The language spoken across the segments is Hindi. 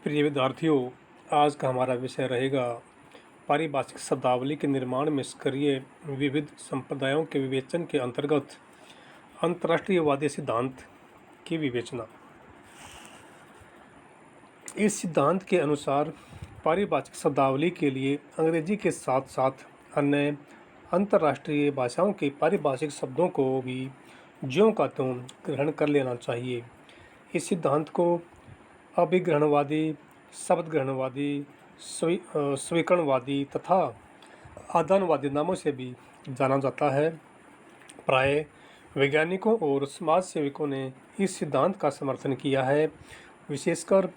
प्रिय विद्यार्थियों, आज का हमारा विषय रहेगा पारिभाषिक शब्दावली के निर्माण में सक्रिय विविध संप्रदायों के विवेचन के अंतर्गत अंतर्राष्ट्रीयवादी सिद्धांत की विवेचना। इस सिद्धांत के अनुसार पारिभाषिक शब्दावली के लिए अंग्रेजी के साथ साथ अन्य अंतर्राष्ट्रीय भाषाओं के पारिभाषिक शब्दों को भी ज्यों का त्यों ग्रहण कर लेना चाहिए। इस सिद्धांत को अभिग्रहणवादी, शब्दग्रहणवादी, स्वीकरणवादी तथा आदानवादी नामों से भी जाना जाता है। प्राय वैज्ञानिकों और समाज सेवकों ने इस सिद्धांत का समर्थन किया है। विशेषकर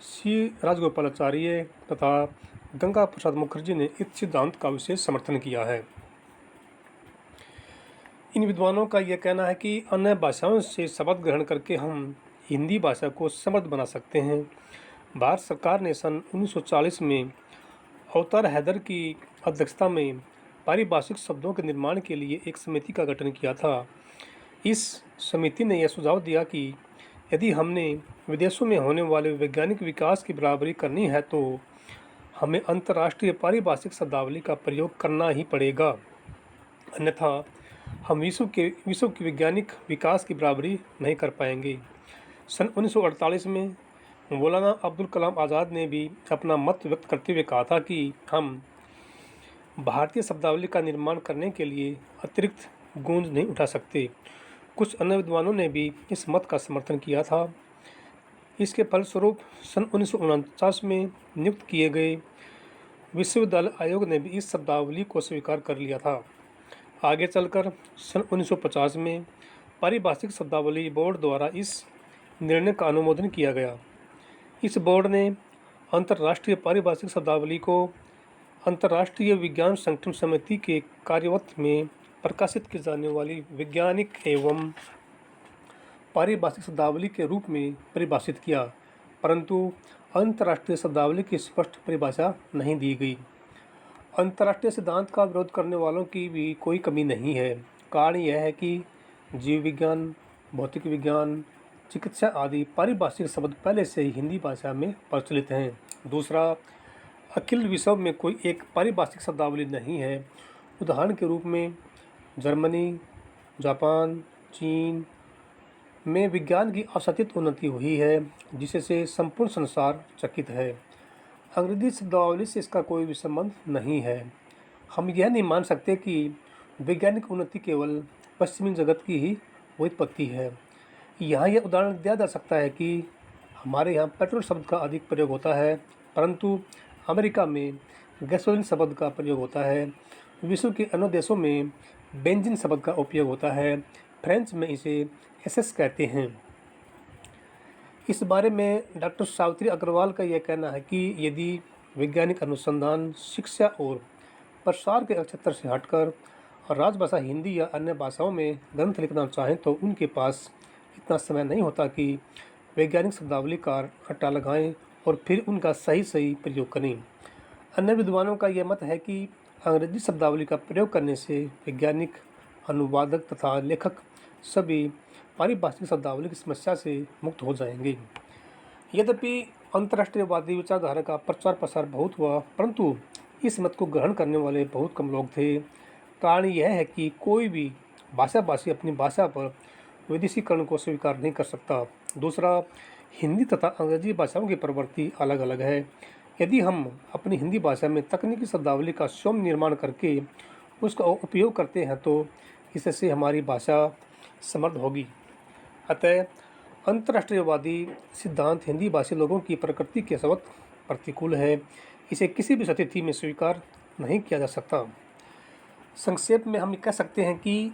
सी राजगोपालाचार्य तथा गंगा प्रसाद मुखर्जी ने इस सिद्धांत का विशेष समर्थन किया है। इन विद्वानों का यह कहना है कि अन्य भाषाओं से शब्द ग्रहण करके हम हिंदी भाषा को समृद्ध बना सकते हैं। भारत सरकार ने सन 1940 में अवतार हैदर की अध्यक्षता में पारिभाषिक शब्दों के निर्माण के लिए एक समिति का गठन किया था। इस समिति ने यह सुझाव दिया कि यदि हमने विदेशों में होने वाले वैज्ञानिक विकास की बराबरी करनी है तो हमें अंतर्राष्ट्रीय पारिभाषिक शब्दावली का प्रयोग करना ही पड़ेगा, अन्यथा हम विश्व की वैज्ञानिक विकास की बराबरी नहीं कर पाएंगे। सन 1948 में मौलाना अब्दुल कलाम आज़ाद ने भी अपना मत व्यक्त करते हुए कहा था कि हम भारतीय शब्दावली का निर्माण करने के लिए अतिरिक्त गूंज नहीं उठा सकते। कुछ अन्य विद्वानों ने भी इस मत का समर्थन किया था। इसके फलस्वरूप सन 1949 में नियुक्त किए गए विश्वविद्यालय आयोग ने भी इस शब्दावली को स्वीकार कर लिया था। आगे चलकर सन 1950 में पारिभाषिक शब्दावली बोर्ड द्वारा इस निर्णय का अनुमोदन किया गया। इस बोर्ड ने अंतर्राष्ट्रीय पारिभाषिक शब्दावली को अंतर्राष्ट्रीय विज्ञान संगठन समिति के कार्यवत में प्रकाशित की जाने वाली वैज्ञानिक एवं पारिभाषिक शब्दावली के रूप में परिभाषित किया, परंतु अंतर्राष्ट्रीय शब्दावली की स्पष्ट परिभाषा नहीं दी गई। अंतर्राष्ट्रीय सिद्धांत का विरोध करने वालों की भी कोई कमी नहीं है। कारण यह है कि जीव विज्ञान, भौतिक विज्ञान, चिकित्सा आदि पारिभाषिक शब्द पहले से ही हिंदी भाषा में प्रचलित हैं। दूसरा, अखिल विश्व में कोई एक पारिभाषिक शब्दावली नहीं है। उदाहरण के रूप में जर्मनी, जापान, चीन में विज्ञान की असातित उन्नति हुई है, जिससे संपूर्ण संसार चकित है। अंग्रेजी शब्दावली से इसका कोई भी संबंध नहीं है। हम यह नहीं मान सकते कि वैज्ञानिक उन्नति केवल पश्चिमी जगत की ही व्युत्पत्ति है। यहाँ यह उदाहरण दिया जा सकता है कि हमारे यहाँ पेट्रोल शब्द का अधिक प्रयोग होता है, परंतु अमेरिका में गैसोलीन शब्द का प्रयोग होता है। विश्व के अन्य देशों में बेंजीन शब्द का उपयोग होता है। फ्रेंच में इसे एसेस कहते हैं। इस बारे में डॉक्टर सावित्री अग्रवाल का यह कहना है कि यदि वैज्ञानिक अनुसंधान, शिक्षा और प्रसार के क्षेत्र से हटकर राजभाषा हिंदी या अन्य भाषाओं में ग्रंथ लिखना चाहें तो उनके पास इतना समय नहीं होता कि वैज्ञानिक शब्दावली का रट्टा लगाएं और फिर उनका सही प्रयोग करें। अन्य विद्वानों का यह मत है कि अंग्रेजी शब्दावली का प्रयोग करने से वैज्ञानिक, अनुवादक तथा लेखक सभी पारिभाषिक शब्दावली की समस्या से मुक्त हो जाएंगे। यद्यपि अंतर्राष्ट्रीयवादी विचारधारा का प्रचार प्रसार बहुत हुआ, परंतु इस मत को ग्रहण करने वाले बहुत कम लोग थे। कारण यह है कि कोई भी भाषाभाषी अपनी भाषा पर विदेशीकरण को स्वीकार नहीं कर सकता। दूसरा, हिंदी तथा अंग्रेजी भाषाओं की प्रवृत्ति अलग अलग है। यदि हम अपनी हिंदी भाषा में तकनीकी शब्दावली का स्वयं निर्माण करके उसका उपयोग करते हैं तो इससे हमारी भाषा समृद्ध होगी। अतः अंतर्राष्ट्रीयवादी सिद्धांत हिंदी भाषी लोगों की प्रकृति के सर्वत प्रतिकूल है। इसे किसी भी स्थिति में स्वीकार नहीं किया जा सकता। संक्षेप में हम कह सकते हैं कि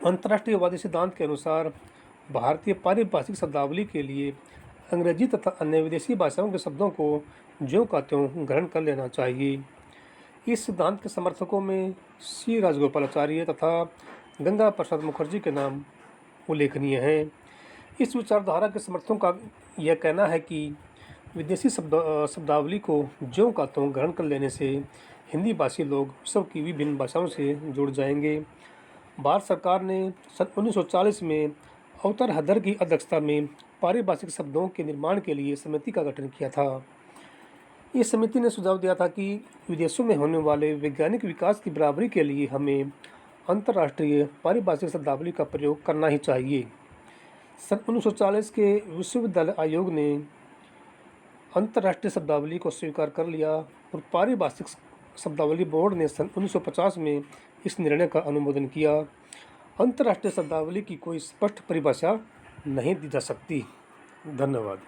अंतर्राष्ट्रीयवादी सिद्धांत के अनुसार भारतीय पारिभाषिक शब्दावली के लिए अंग्रेजी तथा अन्य विदेशी भाषाओं के शब्दों को ज्यों का त्यों ग्रहण कर लेना चाहिए। इस सिद्धांत के समर्थकों में सी राजगोपालाचार्य तथा गंगा प्रसाद मुखर्जी के नाम उल्लेखनीय हैं। इस विचारधारा के समर्थकों का यह कहना है कि विदेशी शब्दावली को ज्यों का त्यों ग्रहण कर लेने से हिंदी भाषी लोग विश्व की विभिन्न भाषाओं से जुड़ जाएंगे। भारत सरकार ने सन 1940 में अवतार हैदर की अध्यक्षता में पारिभाषिक शब्दों के निर्माण के लिए समिति का गठन किया था। इस समिति ने सुझाव दिया था कि विदेशों में होने वाले वैज्ञानिक विकास की बराबरी के लिए हमें अंतर्राष्ट्रीय पारिभाषिक शब्दावली का प्रयोग करना ही चाहिए। सन 1940 के विश्वविद्यालय आयोग ने अंतर्राष्ट्रीय शब्दावली को स्वीकार कर लिया और पारिभाषिक शब्दावली बोर्ड ने सन 1950 में इस निर्णय का अनुमोदन किया। अंतर्राष्ट्रीय शब्दावली की कोई स्पष्ट परिभाषा नहीं दी जा सकती। धन्यवाद।